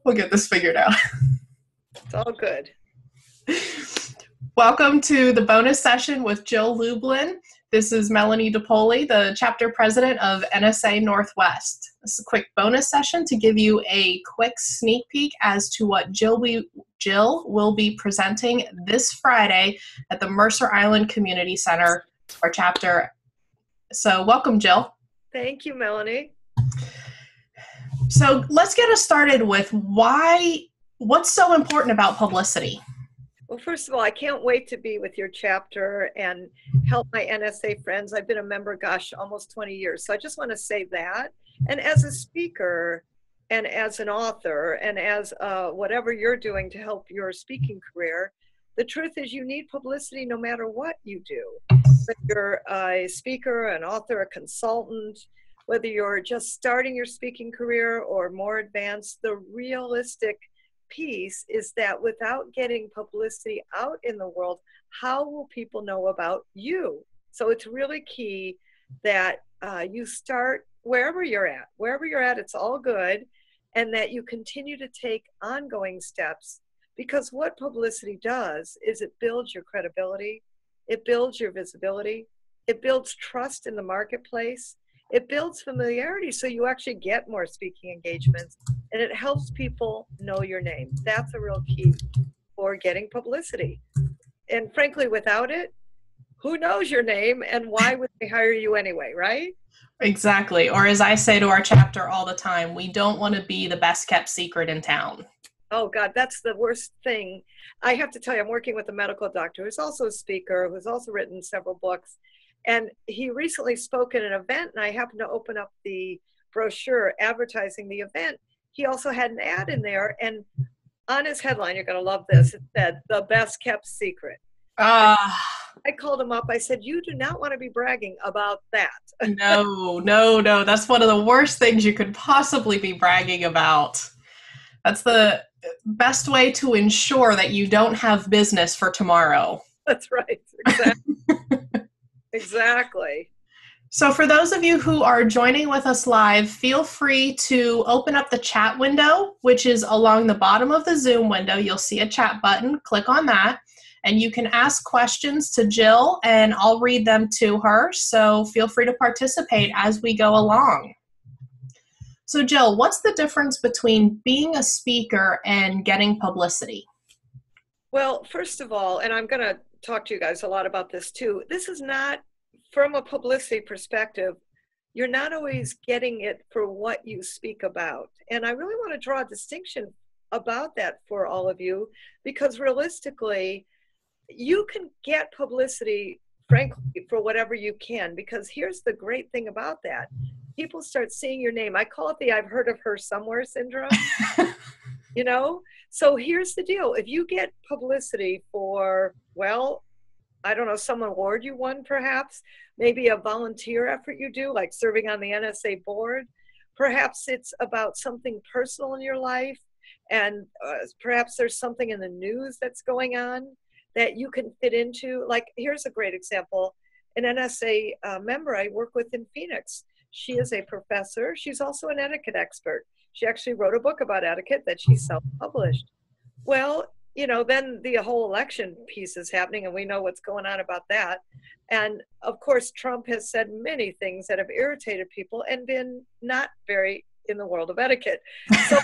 We'll get this figured out. It's all good. Welcome to the bonus session with Jill Lublin. This is Melanie DePoli, the chapter president of NSA Northwest. This is a quick bonus session to give you a quick sneak peek as to what Jill will be presenting this Friday at the Mercer Island Community Center, our chapter. So welcome, Jill. Thank you, Melanie. So let's get us started with what's so important about publicity? Well, first of all, I can't wait to be with your chapter and help my NSA friends. I've been a member, almost 20 years. So I just want to say that. And as a speaker and as an author and as whatever you're doing to help your speaking career, the truth is you need publicity no matter what you do. Whether you're a speaker, an author, a consultant, whether you're just starting your speaking career or more advanced, the realistic piece is that without getting publicity out in the world, how will people know about you? So it's really key that you start wherever you're at. Wherever you're at, it's all good, and that you continue to take ongoing steps, because what publicity does is it builds your credibility, it builds your visibility, it builds trust in the marketplace, it builds familiarity so you actually get more speaking engagements, and it helps people know your name. That's a real key for getting publicity. And frankly, without it, who knows your name and why would they hire you anyway, right? Exactly. Or as I say to our chapter all the time, we don't want to be the best kept secret in town. Oh God, that's the worst thing. I have to tell you, I'm working with a medical doctor who's also a speaker, who's also written several books. And he recently spoke at an event, and I happened to open up the brochure advertising the event. He also had an ad in there, and on his headline, you're going to love this, it said, "The best kept secret." I called him up. I said, "You do not want to be bragging about that." No. That's one of the worst things you could possibly be bragging about. That's the best way to ensure that you don't have business for tomorrow. That's right. Exactly. Exactly. So for those of you who are joining with us live, feel free to open up the chat window, which is along the bottom of the Zoom window. You'll see a chat button. Click on that, and you can ask questions to Jill, and I'll read them to her. So feel free to participate as we go along. So Jill, what's the difference between being a speaker and getting publicity? Well, first of all, and I'm going to talk to you guys a lot about this too, this is not, from a publicity perspective, you're not always getting it for what you speak about. And I really want to draw a distinction about that for all of you, because realistically, you can get publicity, frankly, for whatever you can, because here's the great thing about that. People start seeing your name. I call it the "I've heard of her somewhere" syndrome. You know? So here's the deal. If you get publicity for, well, I don't know, some award you won perhaps, maybe a volunteer effort you do, like serving on the NSA board, perhaps it's about something personal in your life, and perhaps there's something in the news that's going on that you can fit into. Like, here's a great example. An NSA member I work with in Phoenix. She is a professor. She's also an etiquette expert. She actually wrote a book about etiquette that she self-published. Well, you know, then the whole election piece is happening, and we know what's going on about that. And of course, Trump has said many things that have irritated people and been not very in the world of etiquette. So,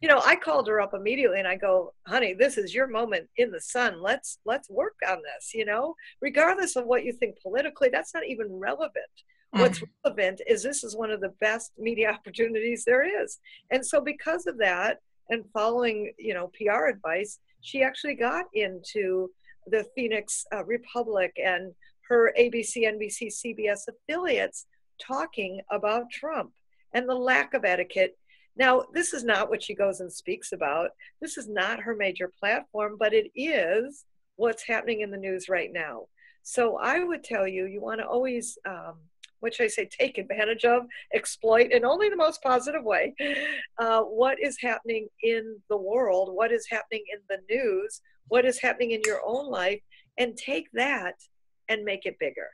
you know, I called her up immediately and I go, "Honey, this is your moment in the sun. Let's work on this, you know, regardless of what you think politically, that's not even relevant. What's relevant is this is one of the best media opportunities there is." And so because of that, and following, you know, PR advice, she actually got into the Phoenix Republic and her ABC, NBC, CBS affiliates talking about Trump and the lack of etiquette. Now, this is not what she goes and speaks about. This is not her major platform, but it is what's happening in the news right now. So I would tell you, you want to always which I say take advantage of, exploit in only the most positive way, what is happening in the world, what is happening in the news, what is happening in your own life, and take that and make it bigger.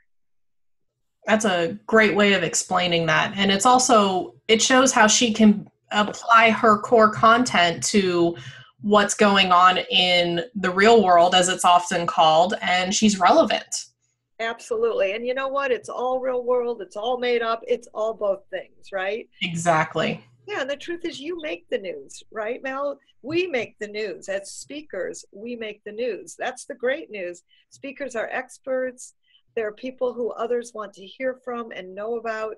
That's a great way of explaining that. And it's also, it shows how she can apply her core content to what's going on in the real world, as it's often called, and she's relevant. Absolutely. And you know what? It's all real world. It's all made up. It's all both things, right? Exactly. Yeah, and the truth is you make the news, right, Mel? We make the news. As speakers, we make the news. That's the great news. Speakers are experts. They're people who others want to hear from and know about.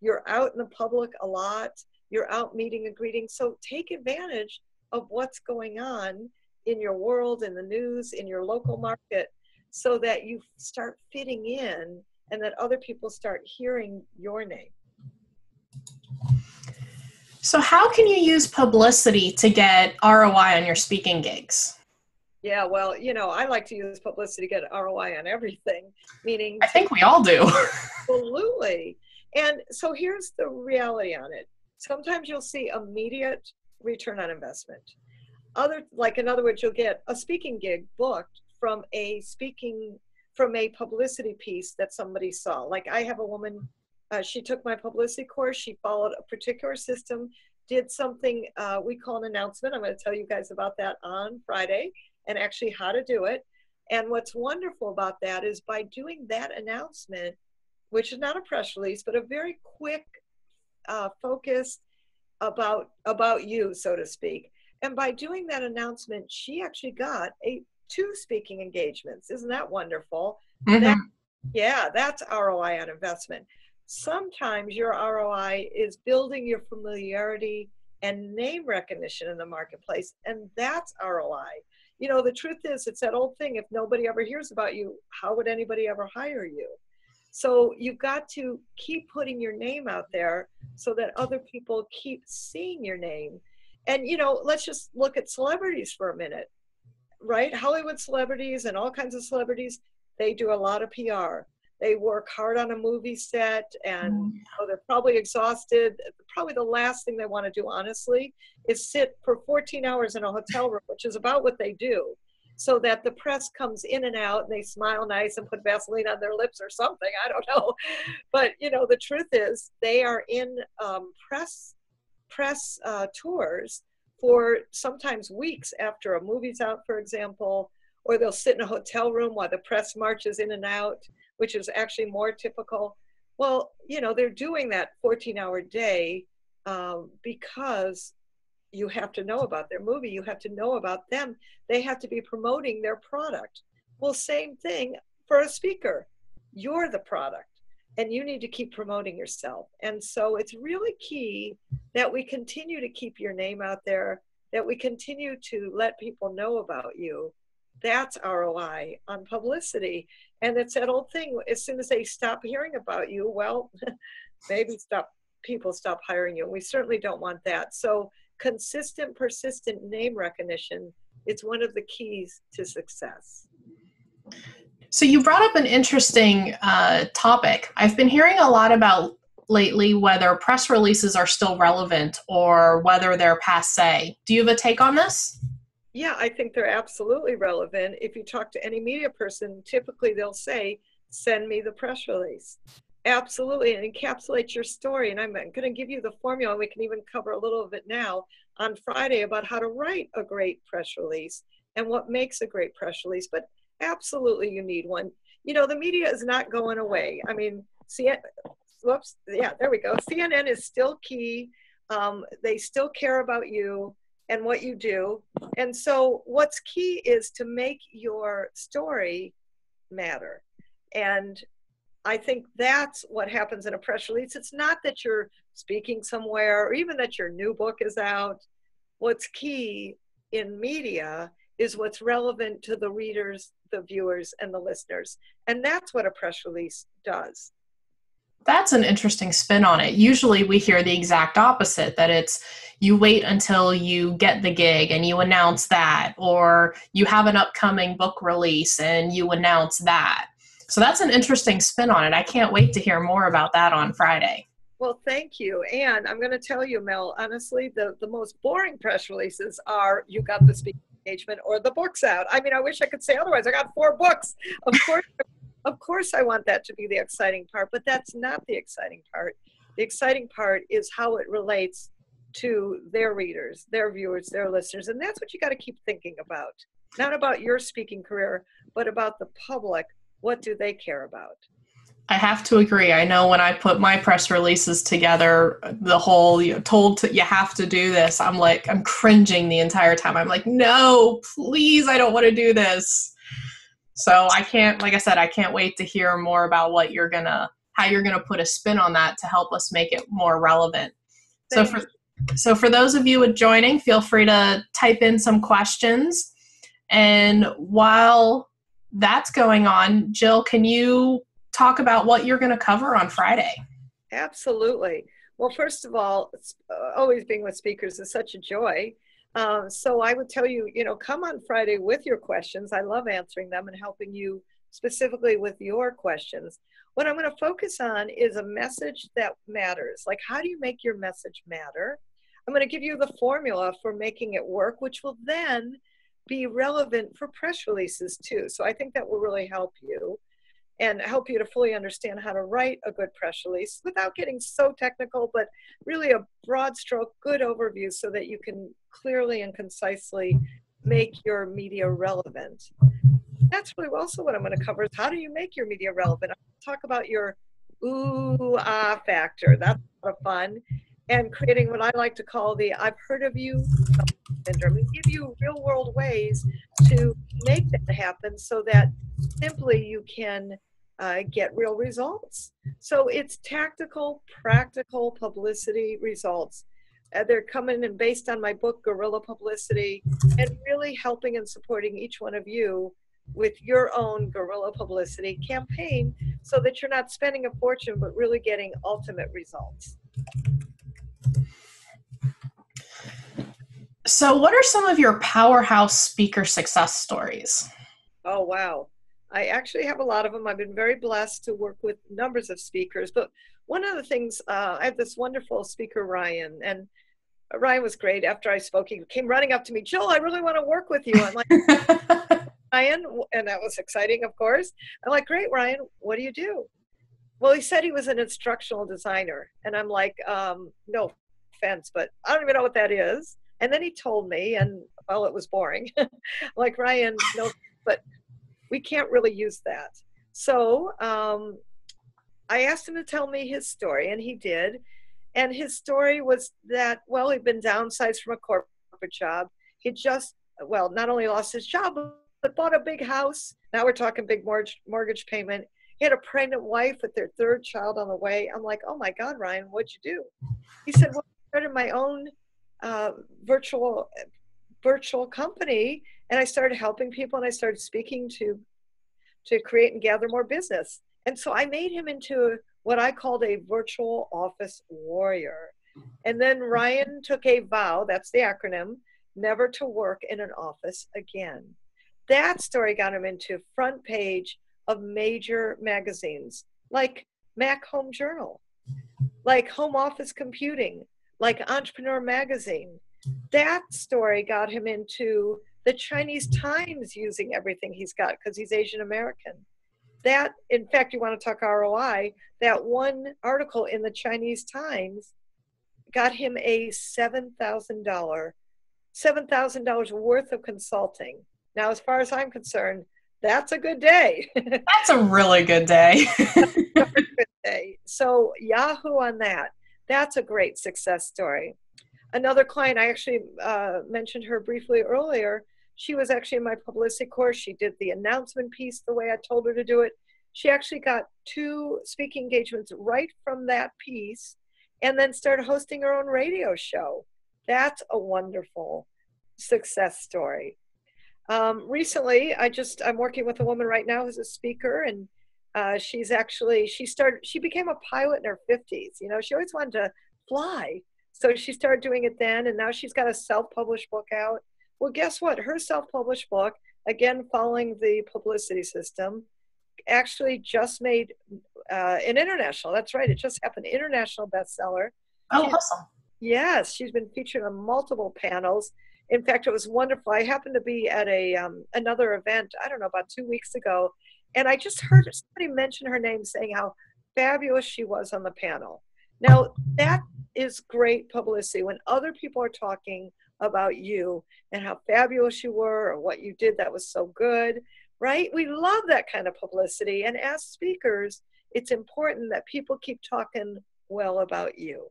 You're out in the public a lot. You're out meeting and greeting. So take advantage of what's going on in your world, in the news, in your local market, so that you start fitting in and that other people start hearing your name. So how can you use publicity to get ROI on your speaking gigs? Yeah, well, you know, I like to use publicity to get ROI on everything, meaning I think we all do. absolutely. And so here's the reality on it. Sometimes you'll see immediate return on investment. In other words, you'll get a speaking gig booked from a publicity piece that somebody saw. Like I have a woman, she took my publicity course. She followed a particular system, did something we call an announcement. I'm going to tell you guys about that on Friday and actually how to do it. And what's wonderful about that is by doing that announcement, which is not a press release, but a very quick, focused about you, so to speak. And by doing that announcement, she actually got 2 speaking engagements. Isn't that wonderful? Mm-hmm. That's ROI on investment. Sometimes your ROI is building your familiarity and name recognition in the marketplace, and that's ROI. You know, the truth is, it's that old thing, if nobody ever hears about you, how would anybody ever hire you? So you've got to keep putting your name out there so that other people keep seeing your name. And, you know, let's just look at celebrities for a minute, right? Hollywood celebrities and all kinds of celebrities, they do a lot of PR. They work hard on a movie set and they're probably exhausted. Probably the last thing they want to do, honestly, is sit for 14 hours in a hotel room, which is about what they do, so that the press comes in and out and they smile nice and put Vaseline on their lips or something. I don't know. But, you know, the truth is they are in press tours for sometimes weeks after a movie's out, for example, or they'll sit in a hotel room while the press marches in and out, which is actually more typical. Well, you know, they're doing that 14-hour day because you have to know about their movie. You have to know about them. They have to be promoting their product. Well, same thing for a speaker. You're the product and you need to keep promoting yourself. And so it's really key that we continue to keep your name out there, that we continue to let people know about you. That's ROI on publicity. And it's that old thing, as soon as they stop hearing about you, well, maybe people stop hiring you. And we certainly don't want that. So consistent, persistent name recognition is one of the keys to success. So you brought up an interesting topic. I've been hearing a lot about lately whether press releases are still relevant or whether they're passé. Do you have a take on this? Yeah, I think they're absolutely relevant. If you talk to any media person, typically they'll say, send me the press release. Absolutely, and encapsulate your story. And I'm going to give you the formula, and we can even cover a little of it now on Friday about how to write a great press release and what makes a great press release. But absolutely, you need one. You know, the media is not going away. I mean, there we go. CNN is still key. They still care about you and what you do. And so what's key is to make your story matter. And I think that's what happens in a press release. It's not that you're speaking somewhere or even that your new book is out. What's key in media is what's relevant to the readers, the viewers, and the listeners. And that's what a press release does. That's an interesting spin on it. Usually we hear the exact opposite, that it's you wait until you get the gig and you announce that, or you have an upcoming book release and you announce that. So that's an interesting spin on it. I can't wait to hear more about that on Friday. Well, thank you. And I'm going to tell you, Mel, honestly, the most boring press releases are you got the speaking engagement or the book's out. I mean, I wish I could say otherwise. I got 4 books. Of course, I want that to be the exciting part, but that's not the exciting part. The exciting part is how it relates to their readers, their viewers, their listeners. And that's what you got to keep thinking about. Not about your speaking career, but about the public. What do they care about? I have to agree. I know when I put my press releases together, the whole told to, you have to do this. I'm cringing the entire time. I'm like, no, please, I don't want to do this. So I can't, like I said, I can't wait to hear more about how you're gonna put a spin on that to help us make it more relevant. So for those of you joining, feel free to type in some questions. And while that's going on, Jill, can you talk about what you're going to cover on Friday? Absolutely. Well, first of all, always being with speakers is such a joy. So I would tell you, come on Friday with your questions. I love answering them and helping you specifically with your questions. What I'm going to focus on is a message that matters. Like, how do you make your message matter? I'm going to give you the formula for making it work, which will then be relevant for press releases too. So I think that will really help you and help you to fully understand how to write a good press release without getting so technical, but really a broad stroke, good overview so that you can clearly and concisely make your media relevant. That's really also what I'm going to cover is how do you make your media relevant? I'm going to talk about your ooh, ah factor. That's a lot of fun. And creating what I like to call the I've heard of you syndrome, and give you real world ways to make that happen so that simply you can get real results. So it's tactical, practical publicity results. They're coming and based on my book, Guerrilla Publicity, and really helping and supporting each one of you with your own guerrilla publicity campaign so that you're not spending a fortune, but really getting ultimate results. So what are some of your powerhouse speaker success stories? Oh, wow. I actually have a lot of them. I've been very blessed to work with numbers of speakers, but one of the things, I have this wonderful speaker, Ryan, and Ryan was great. After I spoke, he came running up to me, Jill, I really want to work with you. I'm like, Ryan, and that was exciting, of course. I'm like, great, Ryan, what do you do? Well, he said he was an instructional designer. And I'm like, no offense, but I don't even know what that is. And then he told me, and well, it was boring. Like, Ryan, no, but we can't really use that. So I asked him to tell me his story, and he did. And his story was that, well, he'd been downsized from a corporate job. He just, well, not only lost his job, but bought a big house. Now we're talking big mortgage payment. He had a pregnant wife with their third child on the way. I'm like, oh my God, Ryan, what'd you do? He said, well, I started my own virtual company, and I started helping people, and I started speaking to create and gather more business. And so I made him into what I called a virtual office warrior. And then Ryan took a vow, that's the acronym, never to work in an office again. That story got him into front page of major magazines like Mac Home Journal, like Home Office Computing, like Entrepreneur Magazine. That story got him into the Chinese Times using everything he's got because he's Asian American. That, in fact, you want to talk ROI, that one article in the Chinese Times got him a $7,000 worth of consulting. Now, as far as I'm concerned, that's a good day. That's a really good day. That's a good day. So Yahoo on that. That's a great success story. Another client, I actually mentioned her briefly earlier. She was actually in my publicity course. She did the announcement piece the way I told her to do it. She actually got 2 speaking engagements right from that piece and then started hosting her own radio show. That's a wonderful success story. Recently, I'm working with a woman right now who's a speaker, and she became a pilot in her 50s. You know, she always wanted to fly. So she started doing it then, and now she's got a self-published book out. Well, guess what? Her self-published book, again, following the publicity system, actually just made an international, that's right, it just happened, international bestseller. Oh, awesome. Yes, she's been featured on multiple panels. In fact, it was wonderful. I happened to be at another event, I don't know, about 2 weeks ago, and I just heard somebody mention her name saying how fabulous she was on the panel. Now, that is great publicity. When other people are talking about you and how fabulous you were or what you did that was so good, right? We love that kind of publicity. And as speakers, it's important that people keep talking well about you.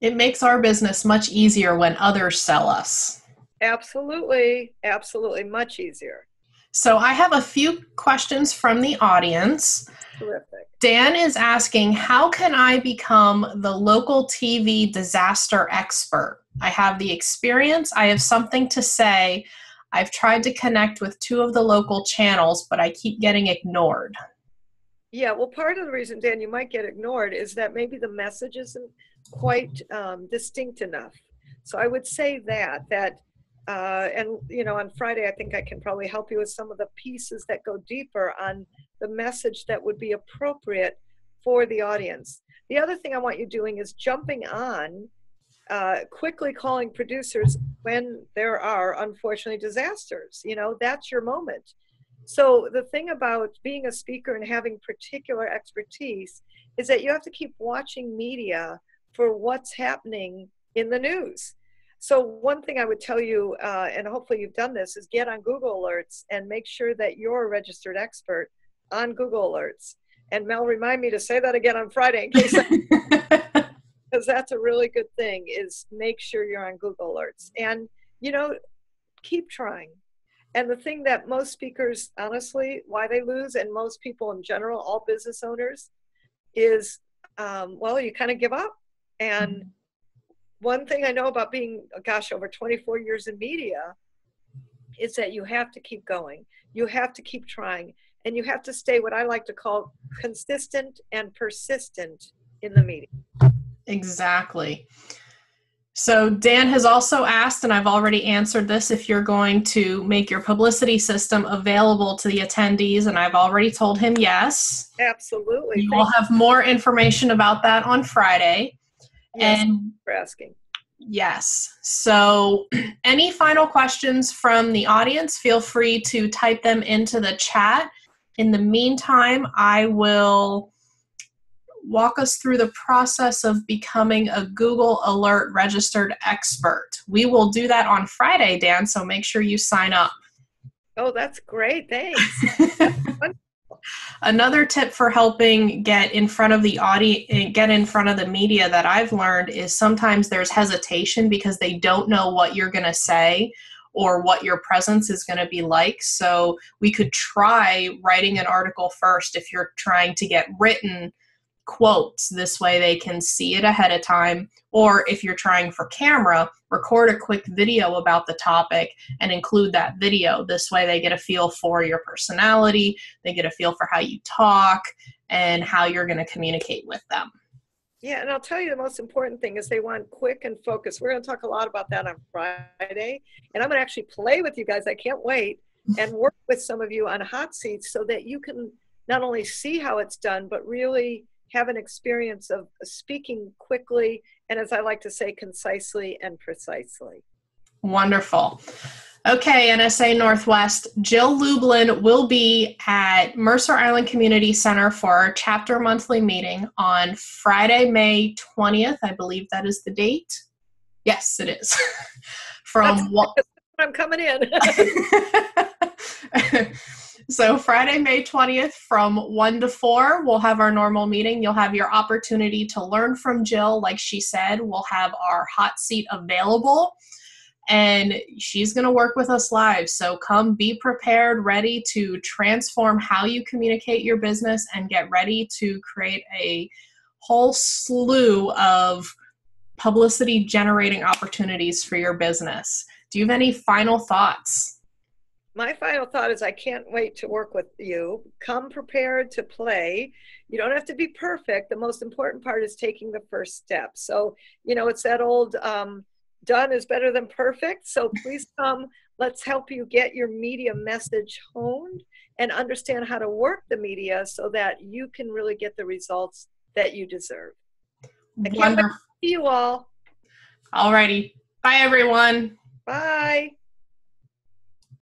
It makes our business much easier when others sell us. Absolutely. Absolutely. Much easier. So I have a few questions from the audience. Terrific. Dan is asking, how can I become the local TV disaster expert? I have the experience. I have something to say. I've tried to connect with 2 of the local channels, but I keep getting ignored. Yeah, well, part of the reason, Dan, you might get ignored is that maybe the message isn't quite distinct enough. So I would say that, and you know, on Friday, I think I can probably help you with some of the pieces that go deeper on the message that would be appropriate for the audience. The other thing I want you doing is jumping on, quickly calling producers when there are, unfortunately, disasters. You know, that's your moment. So the thing about being a speaker and having particular expertise is that you have to keep watching media for what's happening in the news. So one thing I would tell you, and hopefully you've done this, is get on Google Alerts and make sure that you're a registered expert on Google Alerts. And Mel, remind me to say that again on Friday in case because that's a really good thing, is make sure you're on Google Alerts. And, you know, keep trying. And the thing that most speakers, honestly, why they lose, and most people in general, all business owners, is, well, you kind of give up. And one thing I know about being, gosh, over 24 years in media is that you have to keep going. You have to keep trying. And you have to stay what I like to call consistent and persistent in the media. Exactly. So Dan has also asked, and I've already answered this, if you're going to make your publicity system available to the attendees, and I've already told him yes. Absolutely. You will have more information about that on Friday. Yes, and for asking. Yes. So any final questions from the audience, feel free to type them into the chat. In the meantime, I will walk us through the process of becoming a Google Alert registered expert. We will do that on Friday, Dan, so make sure you sign up. Oh, that's great. Thanks. Another tip for helping get in front of the audience, get in front of the media that I've learned is sometimes there's hesitation because they don't know what you're going to say or what your presence is going to be like. So we could try writing an article first if you're trying to get written quotes. This way they can see it ahead of time. Or if you're trying for camera, record a quick video about the topic and include that video. This way they get a feel for your personality, they get a feel for how you talk and how you're going to communicate with them. Yeah, and I'll tell you the most important thing is they want quick and focused. We're going to talk a lot about that on Friday, and I'm going to actually play with you guys. I can't wait, and work with some of you on hot seats so that you can not only see how it's done, but really have an experience of speaking quickly and, as I like to say, concisely and precisely. Wonderful. Okay, NSA Northwest, Jill Lublin will be at Mercer Island Community Center for our chapter monthly meeting on Friday, May 20th. I believe that is the date. Yes, it is. I'm coming in. So Friday, May 20th from 1 to 4, we'll have our normal meeting. You'll have your opportunity to learn from Jill. Like she said, we'll have our hot seat available, and she's going to work with us live. So come be prepared, ready to transform how you communicate your business and get ready to create a whole slew of publicity generating opportunities for your business. Do you have any final thoughts? My final thought is I can't wait to work with you. Come prepared to play. You don't have to be perfect. The most important part is taking the first step. So, you know, it's that old done is better than perfect. So please come. Let's help you get your media message honed and understand how to work the media so that you can really get the results that you deserve. I can't wait to see you all. All righty. Bye, everyone. Bye.